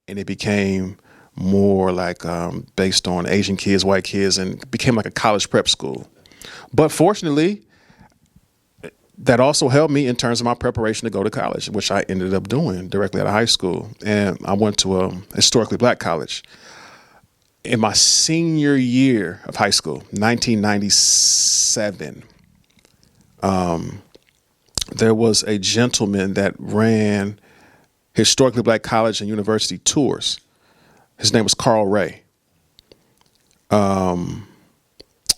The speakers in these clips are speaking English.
and it became more like based on Asian kids, white kids, and became like a college prep school. But fortunately, that also helped me in terms of my preparation to go to college, which I ended up doing directly out of high school. And I went to a historically black college. In my senior year of high school, 1997, there was a gentleman that ran historically black college and university tours. His name was Carl Ray.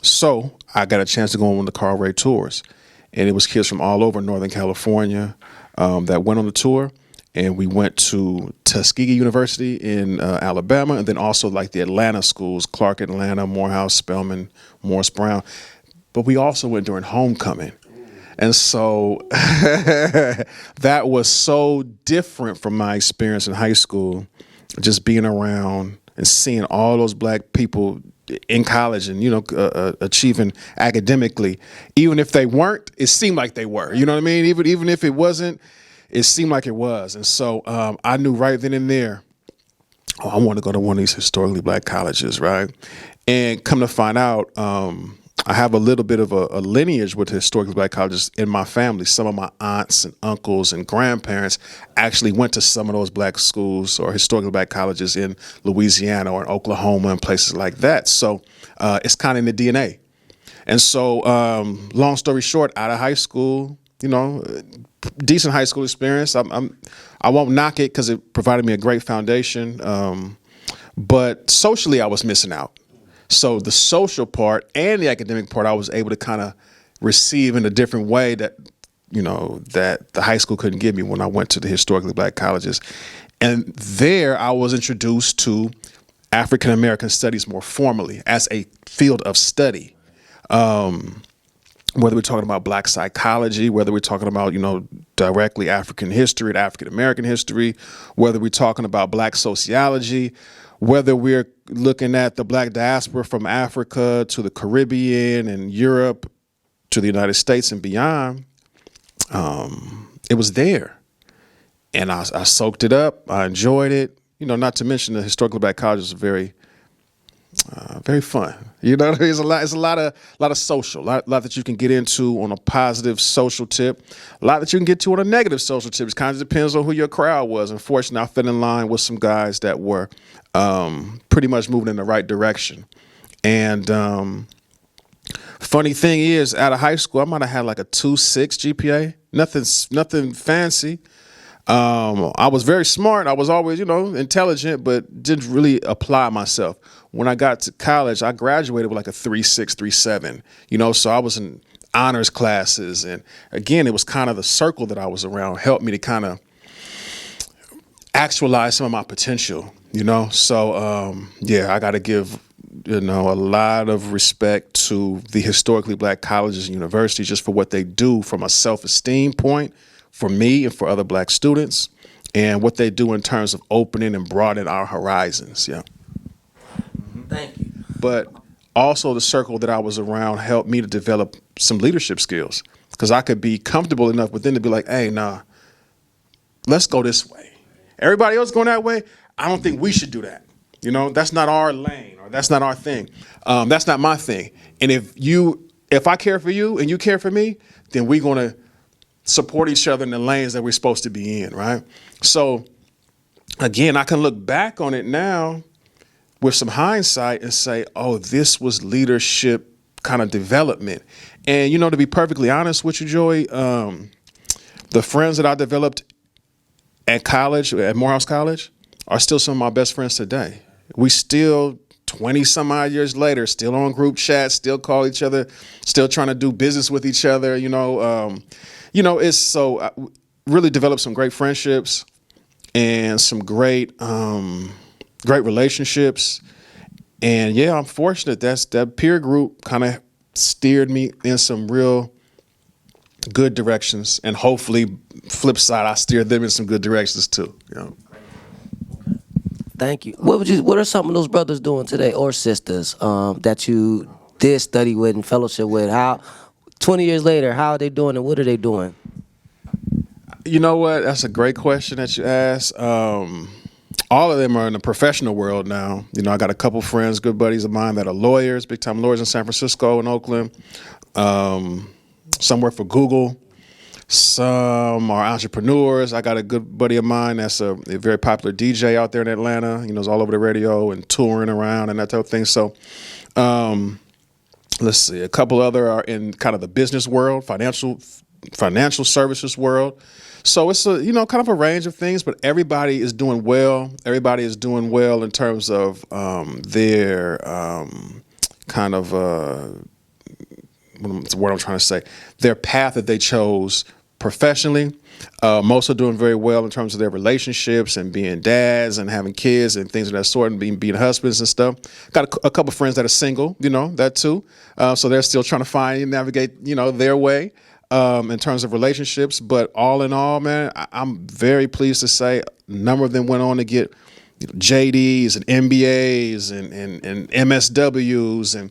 So I got a chance to go on one of the Carl Ray tours, and it was kids from all over Northern California that went on the tour. And we went to Tuskegee University in Alabama, and then also like the Atlanta schools, Clark Atlanta, Morehouse, Spelman, Morris Brown. But we also went during homecoming. And so that was so different from my experience in high school, just being around and seeing all those black people in college and, achieving academically. Even if they weren't, it seemed like they were. You know what I mean? Even if it wasn't, it seemed like it was. And so I knew right then and there, I want to go to one of these historically black colleges, right? And come to find out, I have a little bit of a lineage with historically black colleges in my family. Some of my aunts and uncles and grandparents actually went to some of those black schools or historically black colleges in Louisiana or in Oklahoma and places like that. So it's kind of in the DNA. And so long story short, out of high school, decent high school experience. I won't knock it because it provided me a great foundation. But socially, I was missing out. So the social part and the academic part, I was able to kind of receive in a different way that the high school couldn't give me when I went to the historically black colleges. And there I was introduced to African-American studies more formally as a field of study. Whether we're talking about black psychology, whether we're talking about, directly African history, African-American history, whether we're talking about black sociology, whether we're looking at the black diaspora from Africa to the Caribbean and Europe to the United States and beyond, it was there. And I soaked it up. I enjoyed it. Not to mention the historically black colleges are very fun. There's a lot of social, lot that you can get into on a positive social tip, a lot that you can get to on a negative social tip. It kind of depends on who your crowd was. Unfortunately, I fell in line with some guys that were pretty much moving in the right direction. And funny thing is, out of high school, I might have had like a 2.6 GPA. Nothing fancy. I was very smart. I was always, intelligent, but didn't really apply myself. When I got to college, I graduated with like a 3.6, 3.7, so I was in honors classes. And again, it was kind of the circle that I was around helped me to kind of actualize some of my potential, So, I got to give, a lot of respect to the historically black colleges and universities just for what they do from a self-esteem point for me and for other black students, and what they do in terms of opening and broadening our horizons. Yeah. Thank you. But also the circle that I was around helped me to develop some leadership skills, because I could be comfortable enough within to be like, hey, nah, let's go this way. Everybody else going that way, I don't think we should do that. That's not our lane, or that's not our thing. That's not my thing. And if I care for you and you care for me, then we're going to support each other in the lanes that we're supposed to be in, right? So, again, I can look back on it now with some hindsight and say, oh, this was leadership kind of development. And, to be perfectly honest with you, Joey, the friends that I developed at college, at Morehouse College, are still some of my best friends today. We still, 20 some odd years later, still on group chats, still call each other, still trying to do business with each other, it's so really developed some great friendships and some great relationships. And yeah, I'm fortunate that peer group kind of steered me in some real good directions, and hopefully, flip side, I steered them in some good directions too. Thank you. What are some of those brothers doing today, or sisters, that you did study with and fellowship with? 20 years later, how are they doing and what are they doing? You know what? That's a great question that you asked. all of them are in the professional world now. You know, I got a couple friends, good buddies of mine that are lawyers, big time lawyers in San Francisco and Oakland. Some work for Google. Some are entrepreneurs. I got a good buddy of mine that's a very popular DJ out there in Atlanta. You know, is all over the radio and touring around and that type of thing. So, let's see. A couple other are in kind of the business world, financial services world. So it's a, you know, kind of a range of things, but everybody is doing well. Everybody is doing well in terms of their kind of what's the word I'm trying to say? Their path that they chose professionally. Most are doing very well in terms of their relationships and being dads and having kids and things of that sort and being husbands and stuff. Got a couple friends that are single, you know, that too. So they're still trying to find and navigate, you know, their way in terms of relationships. But all in all, man, I'm very pleased to say a number of them went on to get JDs and MBAs and MSWs and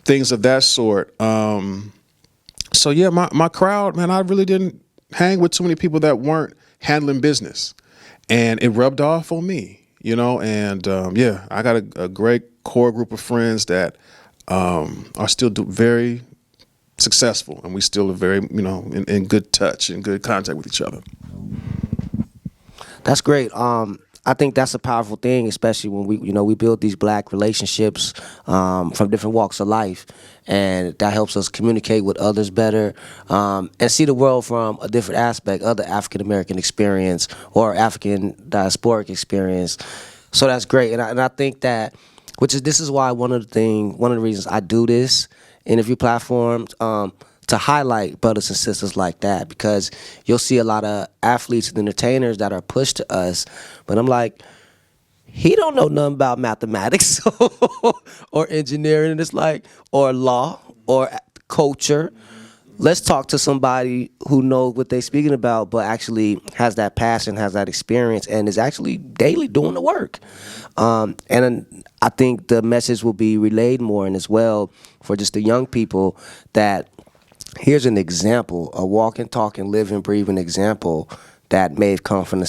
things of that sort. So yeah, my crowd, man, I really didn't hang with too many people that weren't handling business, and it rubbed off on me, you know. And yeah, I got a great core group of friends that are still very successful, and we still are very, you know, in good touch and good contact with each other. That's great. I think that's a powerful thing, especially when we build these black relationships from different walks of life, and that helps us communicate with others better and see the world from a different aspect of the African American experience or African diasporic experience. So that's great, and I think that, this is why one of the reasons I do this interview platform. To highlight brothers and sisters like that, because you'll see a lot of athletes and entertainers that are pushed to us, but I'm like, he don't know nothing about mathematics or engineering, and it's like, or law or culture. Let's talk to somebody who knows what they're speaking about, but actually has that passion, has that experience, and is actually daily doing the work. And I think the message will be relayed more, and as well for just the young people that here's an example, a walking, talking, living, breathing example that may have come from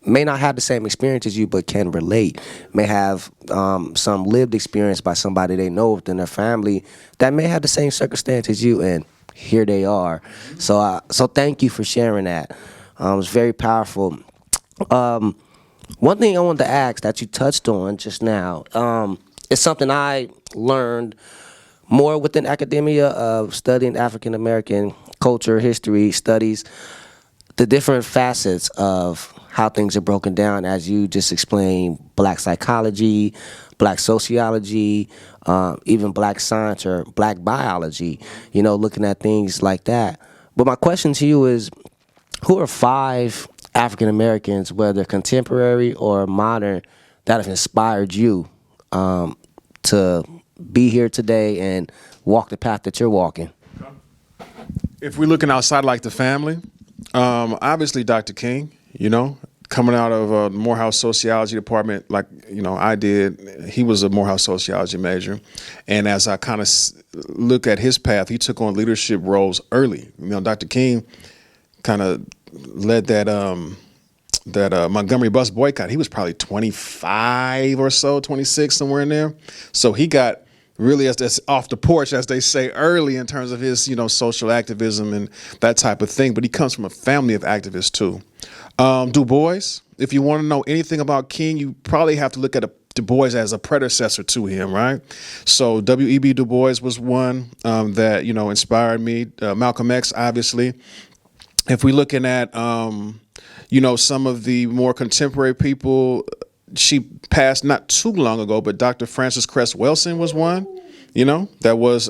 may not have the same experience as you, but can relate, may have some lived experience by somebody they know within their family that may have the same circumstance as you, and here they are. So thank you for sharing that. It's very powerful. One thing I wanted to ask that you touched on just now is something I learned more within academia of studying African American culture, history, studies, the different facets of how things are broken down, as you just explained, black psychology, black sociology, even black science or black biology, you know, looking at things like that. But my question to you is, who are 5 African Americans, whether contemporary or modern, that have inspired you to be here today and walk the path that you're walking? If we're looking outside like the family, obviously Dr. King, you know, coming out of Morehouse sociology department, like, you know, I did. He was a Morehouse sociology major. And as I kind of look at his path, he took on leadership roles early. You know, Dr. King kind of led that Montgomery bus boycott. He was probably 25 or so, 26, somewhere in there. So he got really as off the porch, as they say, early in terms of his, you know, social activism and that type of thing. But he comes from a family of activists too. Du Bois, if you want to know anything about King, you probably have to look at Du Bois as a predecessor to him, right? So W.E.B. Du Bois was one that, you know, inspired me. Malcolm X, obviously. If we're looking at, you know, some of the more contemporary people, she passed not too long ago, but Dr. Frances Cress Welsing was one, you know, that was,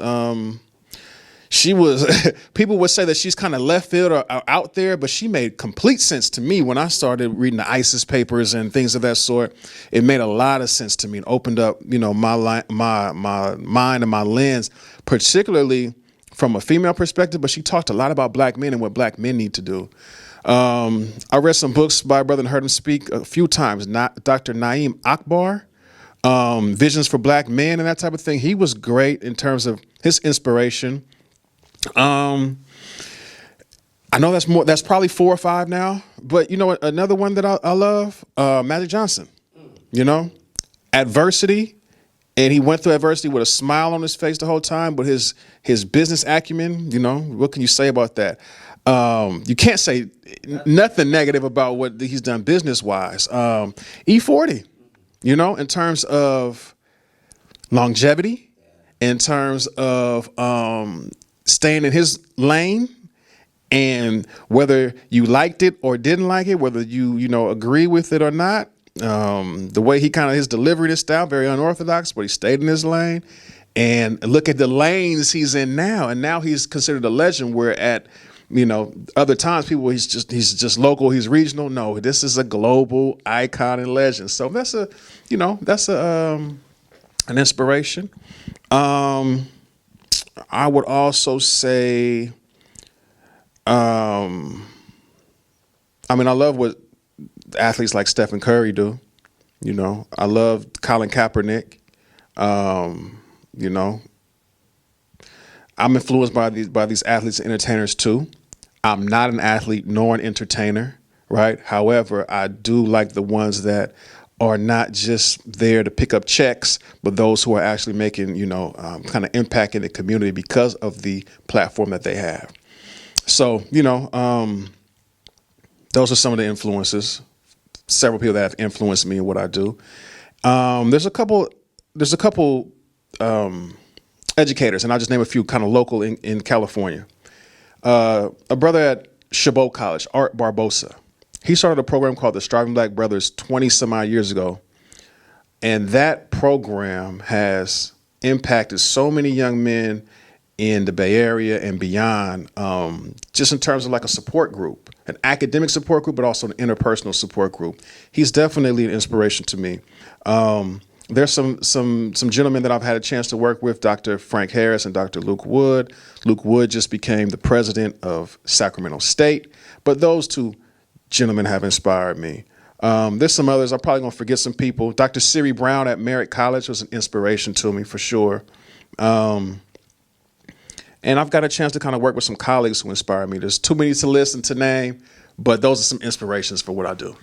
she was, people would say that she's kind of left field or out there, but she made complete sense to me when I started reading the ISIS papers and things of that sort. It made a lot of sense to me and opened up, you know, my mind and my lens, particularly from a female perspective, but she talked a lot about black men and what black men need to do. I read some books by a brother and heard him speak a few times. Dr. Naeem Akbar, Visions for Black Men and that type of thing. He was great in terms of his inspiration. I I know that's more. That's probably 4 or 5 now. But you know what? Another one that I love, Magic Johnson. You know, adversity, and he went through adversity with a smile on his face the whole time. But his business acumen, you know, what can you say about that? You can't say nothing negative about what he's done business wise. E40, you know, in terms of longevity, in terms of staying in his lane. And whether you liked it or didn't like it, whether you know agree with it or not, the way he kind of his delivery, his style, very unorthodox, but he stayed in his lane. And look at the lanes he's in now, and now he's considered a legend. Where at other times people he's just local, he's regional. No, this is a global icon and legend. So that's an inspiration. I would also say. I love what athletes like Stephen Curry do. You know, I love Colin Kaepernick. You know, I'm influenced by these athletes and entertainers too. I'm not an athlete nor an entertainer, right? However, I do like the ones that are not just there to pick up checks, but those who are actually making, kind of impact in the community because of the platform that they have. So, those are some of the influences. Several people that have influenced me in what I do. There's a couple educators, and I'll just name a few kind of local in California. A brother at Chabot College, Art Barbosa. He started a program called the Striving Black Brothers 20 some odd years ago. And that program has impacted so many young men in the Bay Area and beyond, just in terms of like a support group, an academic support group, but also an interpersonal support group. He's definitely an inspiration to me. There's some gentlemen that I've had a chance to work with, Dr. Frank Harris and Dr. Luke Wood. Luke Wood just became the president of Sacramento State, but those two gentlemen have inspired me. There's some others. I'm probably going to forget some people. Dr. Siri Brown at Merritt College was an inspiration to me for sure. And I've got a chance to kind of work with some colleagues who inspire me. There's too many to list and to name, but those are some inspirations for what I do.